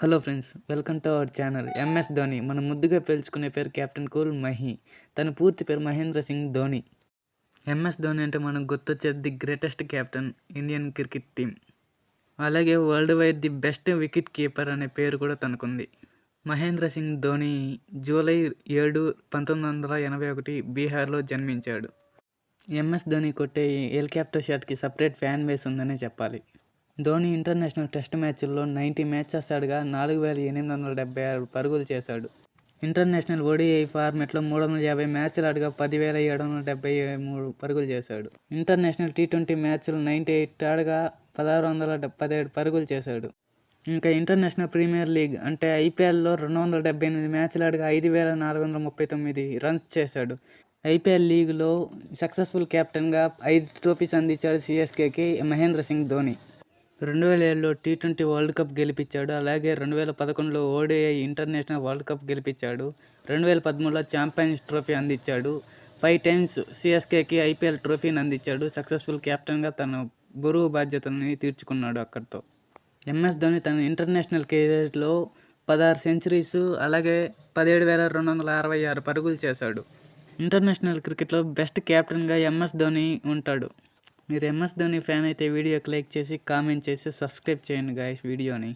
Hello friends, welcome to our channel. MS Dhoni మనం ముద్దుగా పిలుచుకునే పేరు కెప్టెన్ కూల్ మహి. తన పూర్తి పేరు మహేంద్ర సింగ్ ధోని. ఎంఎస్ ధోని అంటే మనకు గుర్తొచ్చేది the greatest captain Indian cricket team. అలాగే worldwide the best wicket keeper అనే పేరు కూడా తనకుంది. మహేంద్ర సింగ్ ధోని జూలై 7, 1981 బీహార్లో జన్మించాడు. ఎంఎస్ ధోని కొట్టే హెలికాప్టర్ షాట్కి సపరేట్ ఫ్యాన్ బేస్ ఉందనే చెప్పాలి. ధోని ఇంటర్నేషనల్ టెస్ట్ మ్యాచ్ల్లో 90 మ్యాచెస్ ఆడగా 4,876 పరుగులు చేశాడు. ఇంటర్నేషనల్ ఓడిఐ ఫార్మెట్లో 350 మ్యాచ్లు ఆడగా 10,773 పరుగులు చేశాడు. ఇంటర్నేషనల్ టీ20 మ్యాచ్లు 98 ఆడగా 1,617 పరుగులు చేశాడు. ఇంకా ఇంటర్నేషనల్ ప్రీమియర్ లీగ్ అంటే ఐపీఎల్లో 278 మ్యాచ్లు ఆడగా 5,439 రన్స్ చేశాడు. ఐపీఎల్ లీగ్లో సక్సెస్ఫుల్ కెప్టెన్గా 5 ట్రోఫీస్ అందించాడు సిఎస్కేకి మహేంద్ర సింగ్ ధోని. 2007లో టీ20 వరల్డ్ కప్ గెలిపించాడు. అలాగే 2011లో ఓడిఐ ఇంటర్నేషనల్ వరల్డ్ కప్ గెలిపించాడు. 2013లో ఛాంపియన్స్ ట్రోఫీ అందించాడు. 5 టైమ్స్ సిఎస్కేకి ఐపీఎల్ ట్రోఫీని అందించాడు. సక్సెస్ఫుల్ కెప్టెన్గా తన బరువు బాధ్యతల్ని తీర్చుకున్నాడు అక్కడితో. ఎంఎస్ ధోని తన ఇంటర్నేషనల్ కెరీర్లో 16 సెంచరీస్ అలాగే 17,266 పరుగులు చేశాడు. ఇంటర్నేషనల్ క్రికెట్లో బెస్ట్ కెప్టెన్గా ఎంఎస్ ధోని ఉంటాడు. మీరు ఎంఎస్ ధోని ఫ్యాన్ అయితే వీడియోకి లైక్ చేసి, కామెంట్ చేసి, సబ్స్క్రైబ్ చేయండి గాయ్స్ వీడియోని.